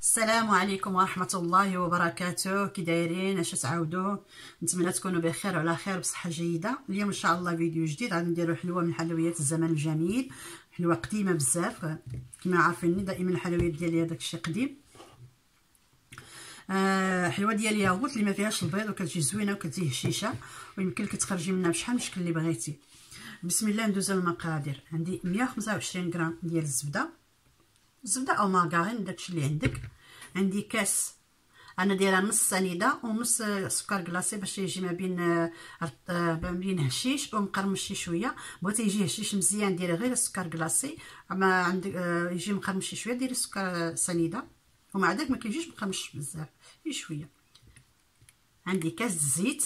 السلام عليكم ورحمة الله وبركاته. كي دايرين؟ اش تعاودوا؟ نتمنى تكونوا بخير وعلى خير بصحة جيدة. اليوم ان شاء الله فيديو جديد، غادي نديروا حلوة من حلويات الزمن الجميل، حلوة قديمة بزاف. كما عارفيني دائما الحلويات ديالي هذاك الشيء قديم. حلوة ديال الياغوت اللي ما فيهاش البيض وكتجي زوينة وكتجي هشيشة، ويمكن لك تخرجي منها بشحال من شكل اللي بغيتي. بسم الله ندوزو للمقادير. عندي 125 غرام ديال الزبدة او مارغرين، داكشي اللي عندك. عندي كاس انا دايره نص سنيده ونص سكر كلاصي باش يجي ما بين هشيش ومقرمش شويه. بغيتي يجي هشيش مزيان ديري غير السكر كلاصي، اما عندك يجي مقرمش شويه ديري السكر سنيده، ومع ذلك ما كيجيش مقرمش بزاف، غير شويه. عندي كاس الزيت.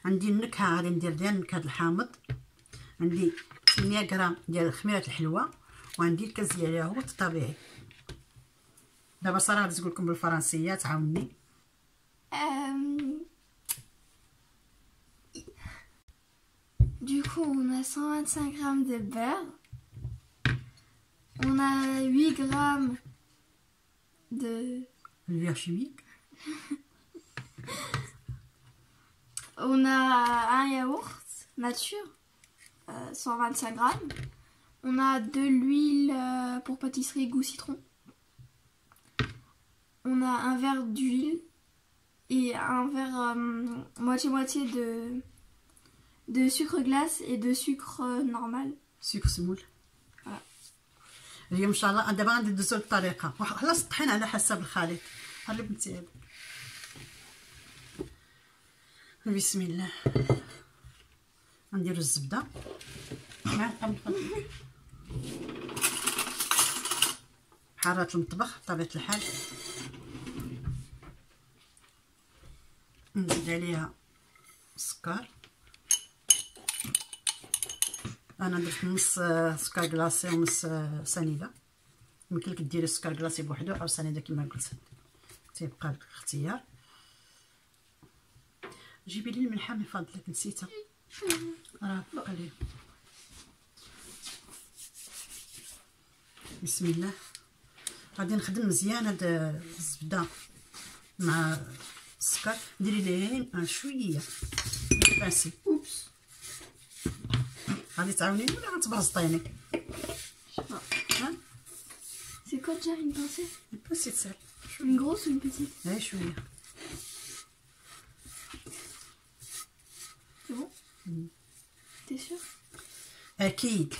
عندي النكهه غادي ندير ديال النكهه الحامض. عندي 800 غرام ديال خميره الحلوه، وعندي الكاس ديال الياغورت الطبيعي. دابا ساره غادي تقول لكم بالفرنسيه، تعاوني. Du coup, on a 125 grammes de beurre, on a 8 grammes de البيغ chimique, on a un yaourt nature, 125 grammes, on a de l'huile pour pâtisserie goût citron, on a un verre d'huile et un verre moitié-moitié de sucre glace et de sucre normal. سكر سمول. اليوم ان شاء الله دابا غادي ندوزو للطريقه. خلاص الطحين على حسب الخليط. خلي بنتي هذا. بسم الله. غنديرو الزبده معلقه من فضلك، حارة المطبخ بطبيعه الحال. نزيد عليها السكر. انا درت نص سكر كلاصي ونص سنيده. يمكن لك ديري السكر كلاصي بوحدو او سنيده كما قلت، تيبقى لك الاختيار. جيبي لي الملحه من فضلك، نسيتها راه بقى لي. بسم الله. غادي نخدم مزيان هاد الزبده مع السكر. ديري ليه شويه باسي. اوبس، غادي تعاونيني ولا غتبرزطيني؟ C'est quoi déjà une pincée? Une pincée de sel. Une grosse ou une petite? Ouais, شويه. C'est bon? T'es sûr? اكيد.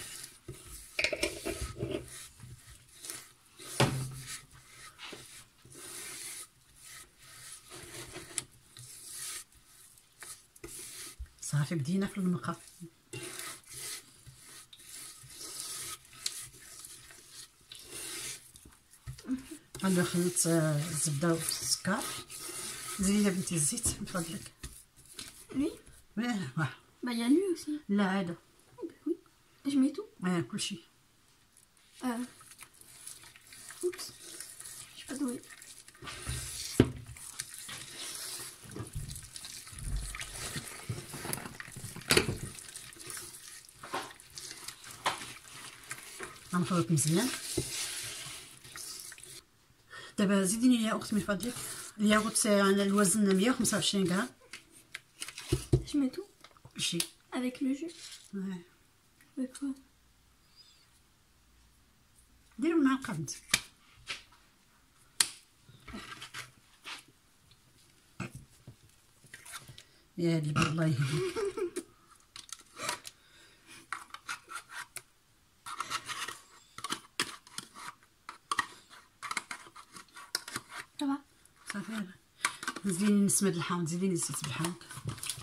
صافي بدينا في المنقه. غادي نخلط الزبده والسكر. زيدي لي بنتي الزيت من فضلك. Lui? واه Bah il y a lui aussi. لا هذا. Oh, bah oui. Et je mets tout? كلشي. Oups. Je suis pas douée. غنخلط مزيان. دابا زيديني ليا اخت من فضلك. الياغوت على الوزن 125 غرام. Je mets tout? كلشي. Avec le jus? Ouais. Avec quoi? ديري المعلقه بنتي. يا هاد البنت الله يهديك. Ça va? صافي هذا. زيديني نسمه الحامض، زيديني الزيت بالحامض.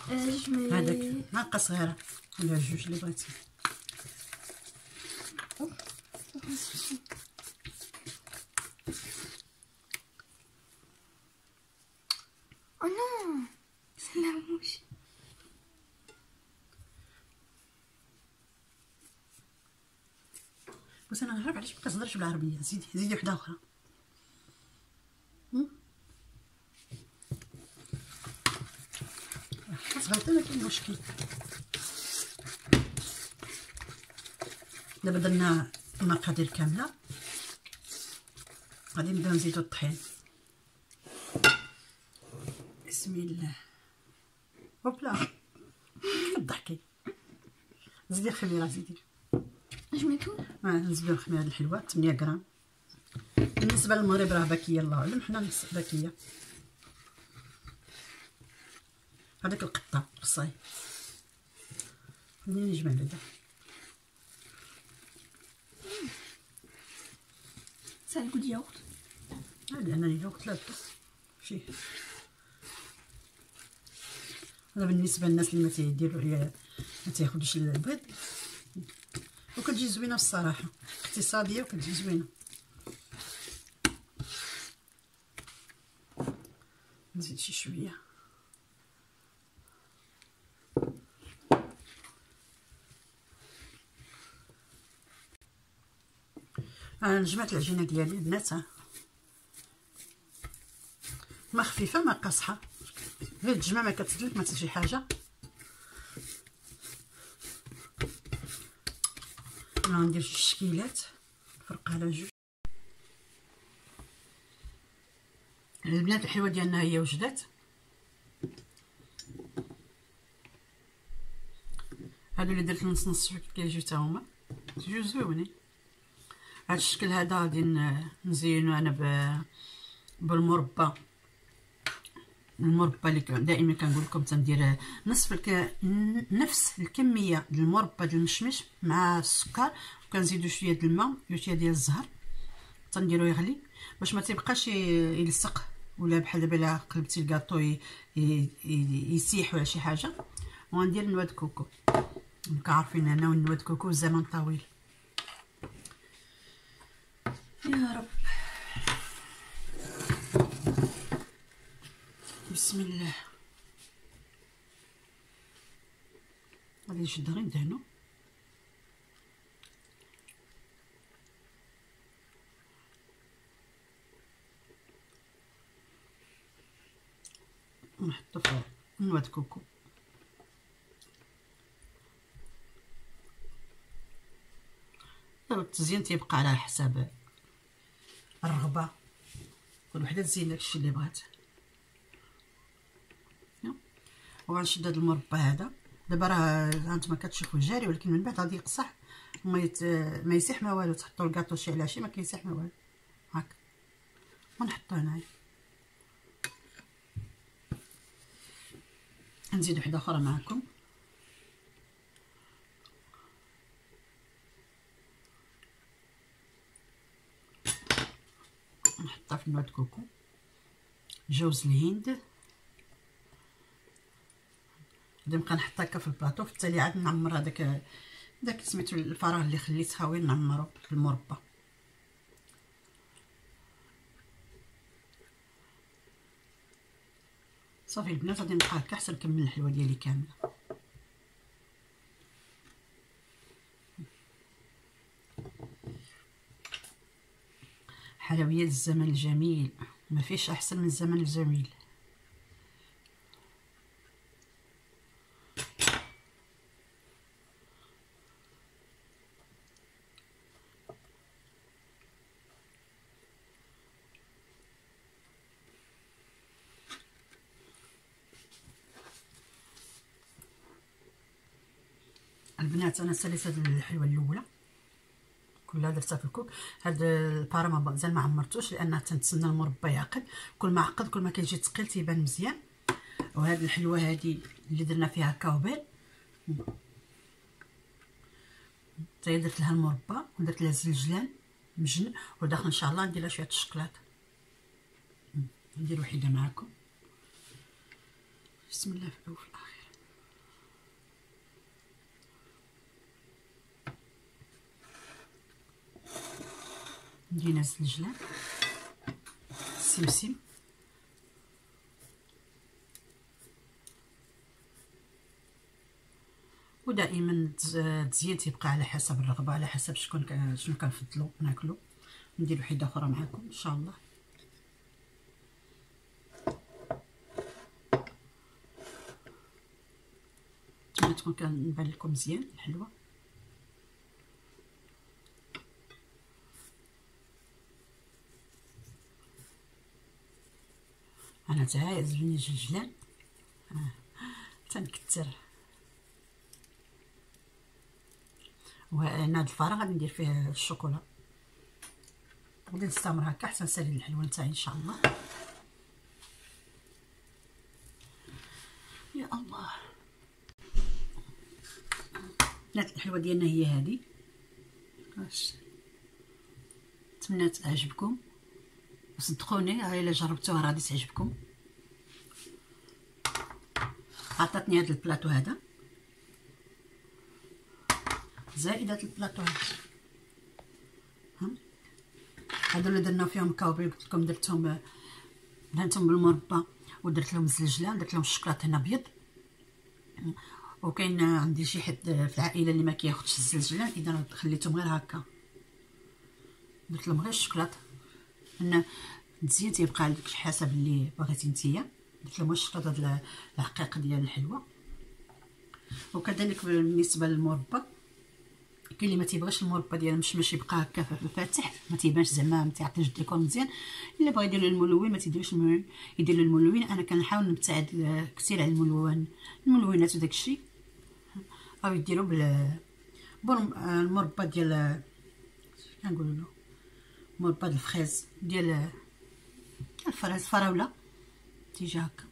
Je mets... هذاك معلقه صغيره ولا جوج اللي بغيتي. Oh non! C'est la mouche. بس انا نعرف علاش مكتهضرش بالعربيه. زيدي وحده اخرى. صغيرة ما كاين مشكل. دابا درنا المقادير كامله. غادي نبداو نزيدو الطحين. بسم الله. هوبلا كضحكي. زيدي الخميره زيدي. Je mets tout. نزيدو الخميره الحلوه 8 غرام. بالنسبه للمغرب راه باكيه الله اعلم، حنا باكيه. هذاك القطه بصاي خليني نجمع بعدا. Ça a le goût de yaourt. لان اليوغورت لا فيه. هذا بالنسبه للناس اللي ما تيديروا ما تياخذوش البيض، وكتجي زوينه الصراحه، اقتصاديه وكتجي زوينه. نزيد شي شويه. انا جمعت العجينه ديالي البنات، ما خفيفه ما قاصحه، غير تجمع ما كتسلك ما حتى شي حاجه. انا غندير جوج شكيلات فرق على جوج. البنات الحلوه ديالنا هي وجدات. هادو اللي درت نص نص كيجيو حتى هما كيجيو زويونين. هاد الشكل هذا غادي نزينو انا بالمربى. المربى اللي دائما كنقول لكم تندير نفس الكميه ديال المربى ديال المشمش مع السكر، وكنزيدو شويه ديال الماء وشويه ديال الزهر تنديرو يغلي باش ما تيبقاش يلصق، ولا بحال دابا الا قلبتي الكاطو يسيح ولا شي حاجه. وغندير نواد كوكو، كعارفين انا والنواد كوكو الزمن طويل. يا رب. بسم الله. غادي نشد غير ندهنو. ونحطو فيه نواد كوكو. التزيين تيبقى على حساب الرغبه، كل وحده تزين داكشي اللي بغات. وغنشد هاد المربى هذا دابا، راه هانتوما كتشوفوه جاري، ولكن من بعد غادي يقصح ما يسيح ما والو. تحطوا الكاطو شي على شي ما كيسيح ما والو هاك. ونحطو هنايا. نزيد وحده اخرى معكم. نحطها في نواد كوكو، جوز الهند. غادي نبقى نحط هكا في البلاطو، في التالي عاد نعمر داك سميتو الفراغ اللي خليتها وين نعمرو بالمربى. صافي البنات غادي نبقى هكا حتى نكمل الحلوه ديالي كامله. حلويات الزمن الجميل، ما فيش احسن من الزمن الجميل. البنات انا ساليت هاد الحلوه الاولى كلها درتها في الكوك. هاد البارا مازال ما عمرتوش لان تنتسنى المربى يعقد. كل ما عقد كل ما كيجي ثقيل تيبان مزيان. وهاد الحلوه هادي اللي درنا فيها كاوبيل حتى درت لها المربى ودرت لها زلجلان مجن، وداخل ان شاء الله ندير لها شويه الشكلاط. ندير وحده معكم. بسم الله في الاول في الاخير. ندير الزلجلان السمسم ودائما التزيين تيبقى على حسب الرغبه، على حسب شنو كنفضلوا ناكلوا. ندير وحده اخرى معكم ان شاء الله. نتمنى تكون كنبان لكم مزيان الحلوه. انا تعجبني الجلجلان تنكثر. وانا هاد الفراغ غادي ندير فيه الشوكولا، غادي نستمر هكا حتى نسالي الحلوه نتاعي ان شاء الله. يا الله بنات، الحلوه ديالنا هي هذه. نتمنى تعجبكم وصدقوني الا جربتوها راه غادي تعجبكم. عطاتني هذا البلاطو هذا زائدة البلاطو هادو اللي درنا فيهم كاوبي، قلت لكم درتهم دهنتهم بالمربى ودرت لهم الزلجلان، درت لهم الشوكولاط هنا ابيض. وكاين عندي شي حد في العائله اللي ما كياخذش الزلجلان، اذا خليتهم غير هكا، درت لهم غير الشوكولاط ان مزيان تيبقى عليك حسب اللي بغيتي نتيا. درت لهم الشوكولاط هاد العقيق ديال الحلوه. وكذلك بالنسبه للمربى، كاين اللي ما تيبغيش المربى ديال المشمش يبقى هكا فاتح، ما تيبانش زعما ما تيعطيش الديكور مزيان. الا بغا يدير الملون ما تيديروش يدير الملون. انا كنحاول نبتعد كثير على الملونات وداك الشيء، او يديروا المربى ديال كنقولوا له مربى الفريز ديال الفراوله تيجي هكا.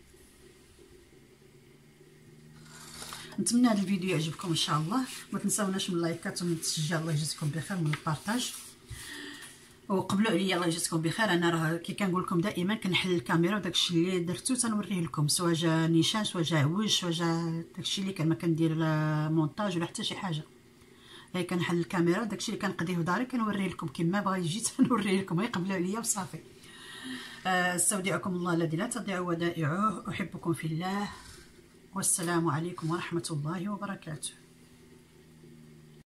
نتمنى هذا الفيديو يعجبكم ان شاء الله. ما تنساوناش من اللايكات ومن التشجيع، الله يجزيكم بخير، من البارطاج. وقبلوا عليا الله يجزيكم بخير. انا راه كي كنقول لكم دائما كنحل الكاميرا وداكشي اللي درتو تنوريه لكم، سواء جا نيشان سواء جا عوج سواء جا داكشي اللي كان ما كندير مونتاج ولا حتى شي حاجه. هاي كنحل الكاميرا داكشي اللي كنقضيه في داري كنوريه لكم كما بغا يجي تنوريه لكم. غير قبلوا عليا وصافي. استودعكم الله الذي لا تضيع ودائعه. احبكم في الله، والسلام عليكم ورحمه الله وبركاته.